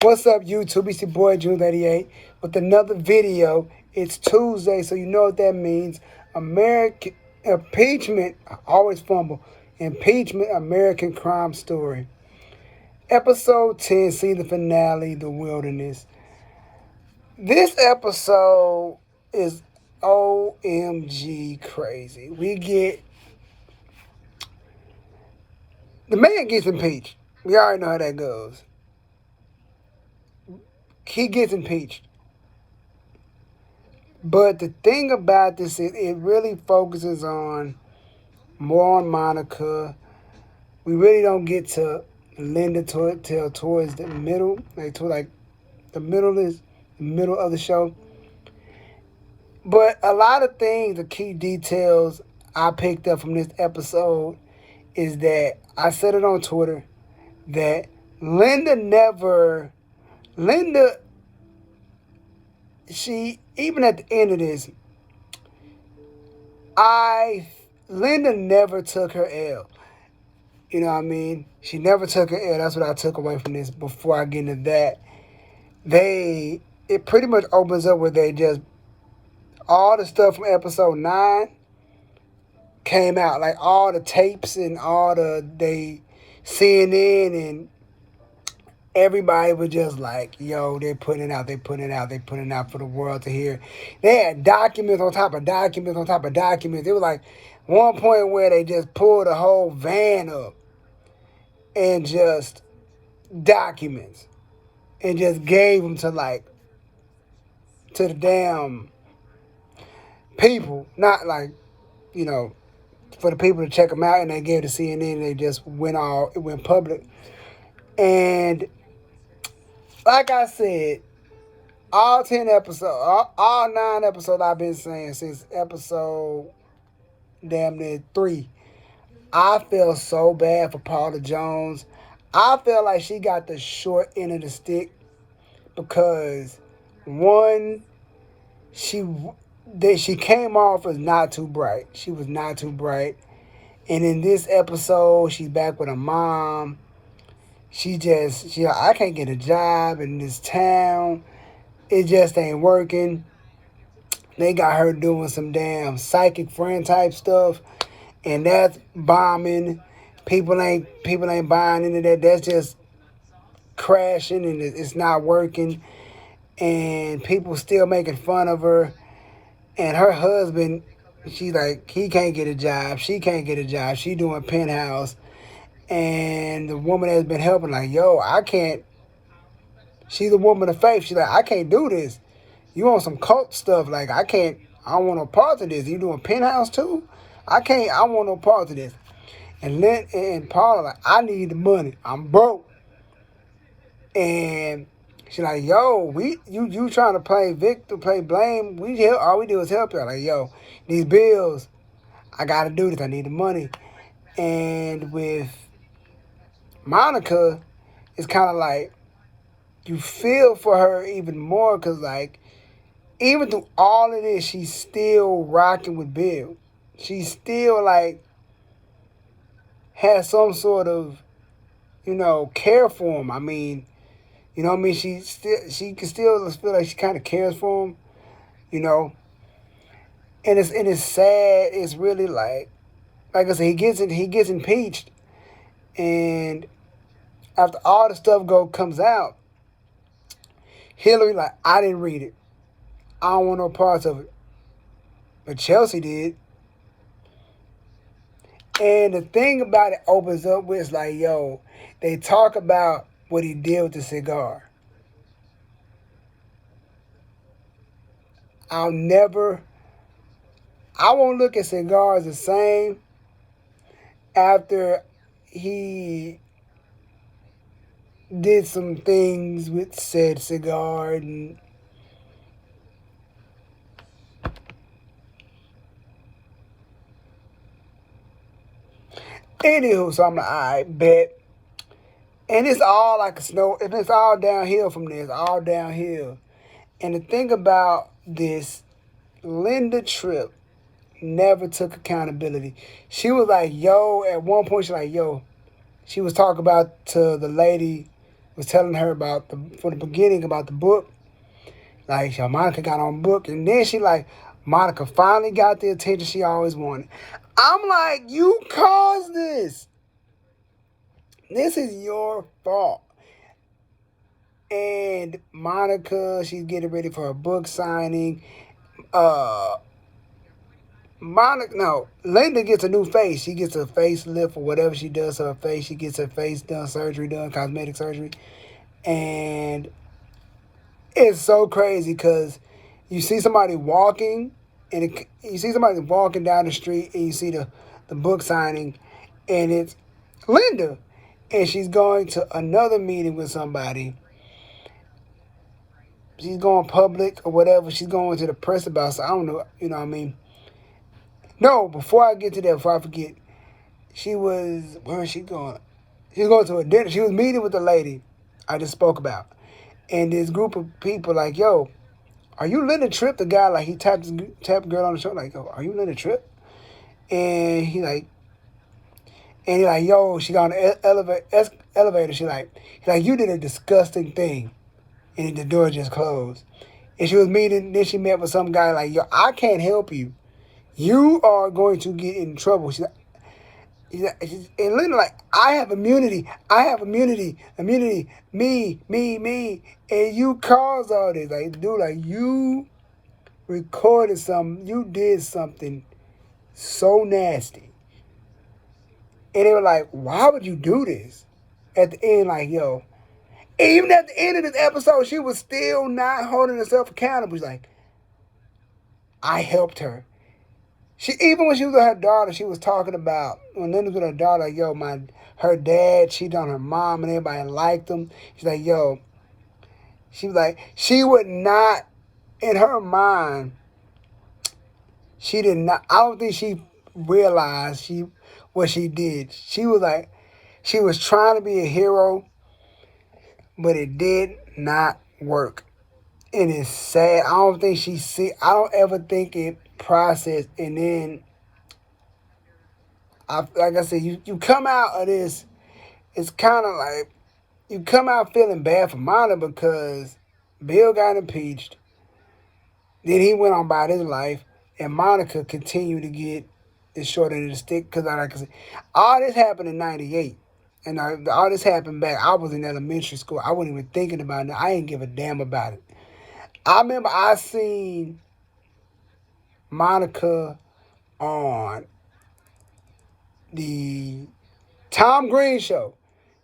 What's up, YouTube? It's your boy JunesEightyEIght with another video. It's Tuesday, so you know what that means. American impeachment, I always fumble. Impeachment, American crime story. Episode 10, season finale, The Wilderness. This episode is OMG crazy. The man gets impeached. We already know how that goes. He gets impeached. But the thing about this is it really focuses on more on Monica. We really don't get to Linda till towards the middle, like the middle of the show. But a lot of things, the key details I picked up from this episode is that I said it on Twitter that Linda, she, even at the end of this, Linda never took her L. You know what I mean? She never took her L. That's what I took away from this. Before I get into that, it pretty much opens up where they just all the stuff from episode 9 came out, like all the tapes and all they CNN and everybody was just like, yo, they're putting it out for the world to hear. They had documents on top of documents on top of documents. It was like one point where they just pulled a whole van up and just documents and just gave them to the damn people, not like, for the people to check them out, and they gave it to CNN and they just it went public. And like I said, all 10 episodes, all 9 episodes I've been saying since episode damn near 3, I feel so bad for Paula Jones. I feel like she got the short end of the stick because, one, she came off as not too bright. She was not too bright. And in this episode, she's back with her mom. I can't get a job in this town. It just ain't working. They got her doing some damn psychic friend type stuff, and that's bombing. People ain't buying into that. That's just crashing, and it's not working. And people still making fun of her. And her husband, she's like, he can't get a job. She can't get a job. She doing penthouse. And the woman that's been helping, like, yo, I can't. She's a woman of faith. She's like, I can't do this. You want some cult stuff? Like, I can't. I don't want no part of this. You doing penthouse too? I can't. I want no part of this. And Paula like, I need the money. I'm broke. And she's like, yo, you trying to play victim, play blame? All we do is help you. Like, yo, these bills, I gotta do this. I need the money. And with Monica, it's kind of like you feel for her even more because, like, even through all of this, she's still rocking with Bill. She still, like, has some sort of, care for him. I mean, you know what I mean? She can still feel like she kind of cares for him, you know. And it's sad. It's really like I said, he gets impeached, and after all the stuff comes out, Hillary like, I didn't read it. I don't want no parts of it. But Chelsea did. And the thing about it opens up with, it's like, yo, they talk about what he did with the cigar. I won't look at cigars the same after he did some things with said cigar. And anywho, so I'm like, all right, bet. And it's all like and it's all downhill from there. It's all downhill. And the thing about this, Linda Tripp never took accountability. She was like, yo, at one point, she was talking about to the lady was telling her about from the beginning about the book. Like, yo, Monica got on book, and then she like, Monica finally got the attention she always wanted. I'm like, you caused this. This is your fault. And Monica, she's getting ready for her book signing. Linda gets a new face. She gets a facelift or whatever she does to her face. She gets her face done, cosmetic surgery. And it's so crazy because you see somebody walking, and you see somebody walking down the street, and you see the book signing, and it's Linda. And she's going to another meeting with somebody. She's going public or whatever. She's going to the press about, so I don't know, you know what I mean? No, before I get to that, before I forget, where is she going? She was going to a dinner. She was meeting with the lady I just spoke about. And this group of people like, yo, are you Linda Tripp? The guy, like, he tapped girl on the shoulder, like, yo, are you Linda Tripp? And he like, yo, she got on the elevator. He like, you did a disgusting thing. And the door just closed. And she was meeting, then she met with some guy like, yo, I can't help you. You are going to get in trouble. And Linda like, I have immunity. Me. And you caused all this. Like, dude, like, you recorded something. You did something so nasty. And they were like, why would you do this? At the end, like, yo. Even at the end of this episode, she was still not holding herself accountable. She's like, I helped her. Even when she was with her daughter, she was talking about, when Linda was with her daughter, like, yo, her dad cheated on her mom and everybody liked him. She's like, yo, she was like, she would not, in her mind, she did not, I don't think she realized what she did. She was like, she was trying to be a hero, but it did not work. And it's sad. I don't ever think it processed. And then, like I said, you come out of this, it's kind of like, you come out feeling bad for Monica because Bill got impeached. Then he went on about his life, and Monica continued to get the short end of the stick. Because, like I said, all this happened in 98. And all this happened back. I was in elementary school. I wasn't even thinking about it. I didn't give a damn about it. I remember I seen Monica on the Tom Green show.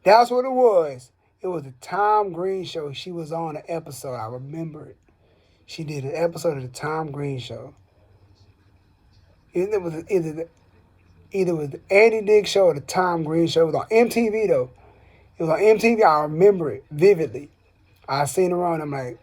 That's what it was. It was the Tom Green show. She was on an episode. I remember it. She did an episode of the Tom Green show. Either it was the Andy Dick show or the Tom Green show. It was on MTV, though. It was on MTV. I remember it vividly. I seen her on. I'm like,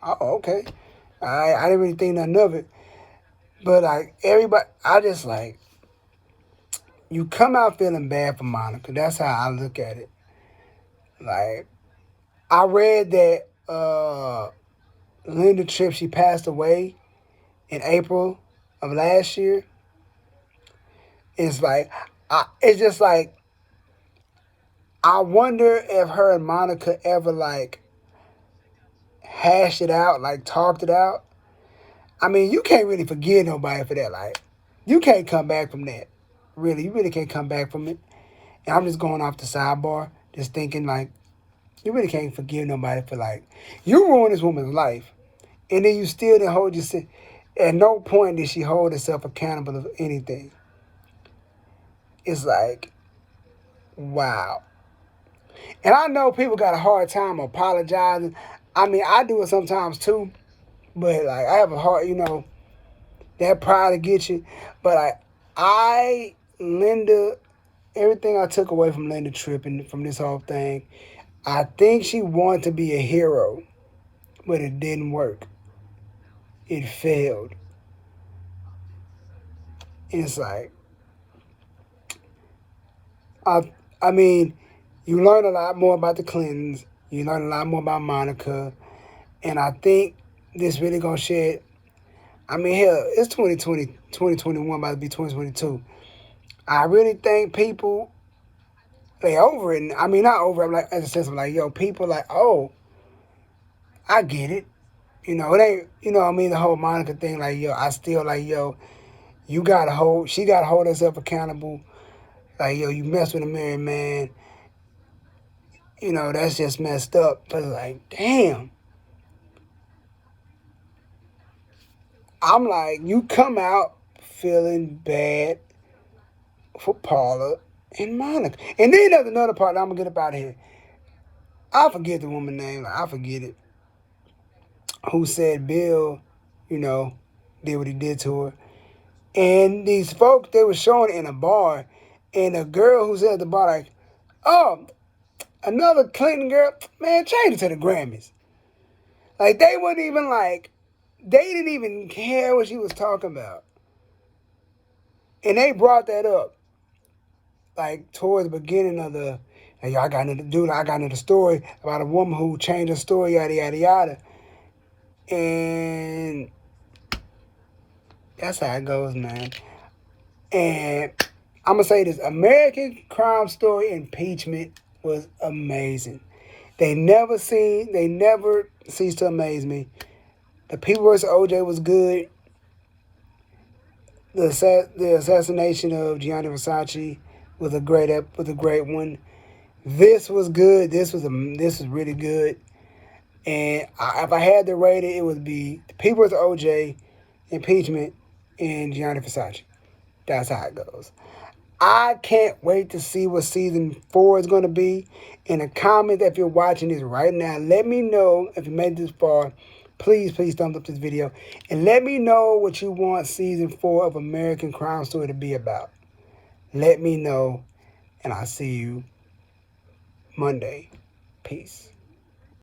oh, okay. I didn't really think nothing of it. But, like, everybody, I just, like, you come out feeling bad for Monica. That's how I look at it. Like, I read that Linda Tripp, she passed away in April of last year. It's like, it's just like, I wonder if her and Monica ever, like, hashed it out, like, talked it out. I mean, you can't really forgive nobody for that. Like, you can't come back from that. Really, you really can't come back from it. And I'm just going off the sidebar, just thinking, like, you really can't forgive nobody for, like, you ruined this woman's life. And then you still didn't hold yourself. At no point did she hold herself accountable of anything. It's like, wow. And I know people got a hard time apologizing. I mean, I do it sometimes too. But, like, I have a hard, that pride to get you. But Linda, everything I took away from Linda Tripp and from this whole thing, I think she wanted to be a hero, but it didn't work. It failed. And it's like, I mean, you learn a lot more about the Clintons. You learn a lot more about Monica. And I think this really going to shed, I mean, hell, it's 2020, 2021, about to be 2022. I really think people, they over it. I mean, not over it. I'm like, in a sense, I'm like, yo, people like, oh, I get it. You know, it ain't, you know what I mean, the whole Monica thing, like, yo, I still like, yo, she gotta hold herself accountable. Like, yo, you mess with a married man, you know, that's just messed up. But like, damn. I'm like, you come out feeling bad for Paula and Monica. And then there's another part that I'm gonna get up out of here. I forget the woman's name, like, I forget it. Who said Bill, you know, did what he did to her. And these folks, they were showing it in a bar. And a girl who said at the bar, like, oh, another Clinton girl, man, change it to the Grammys. Like, they wouldn't even like, they didn't even care what she was talking about. And they brought that up, like, towards the beginning of the, like, I got another story about a woman who changed her story, yada, yada, yada. And that's how it goes, man. And I'm going to say this, American Crime Story Impeachment was amazing. They never ceased to amaze me. The People vs. OJ was good. The assassination of Gianni Versace was a great one. This was good. This was really good. And if I had to rate it, it would be The People vs. OJ, Impeachment, and Gianni Versace. That's how it goes. I can't wait to see what season 4 is going to be. In the comments, if you're watching this right now, let me know if you made it this far. Please thumbs up this video. And let me know what you want season 4 of American Crime Story to be about. Let me know. And I'll see you Monday. Peace.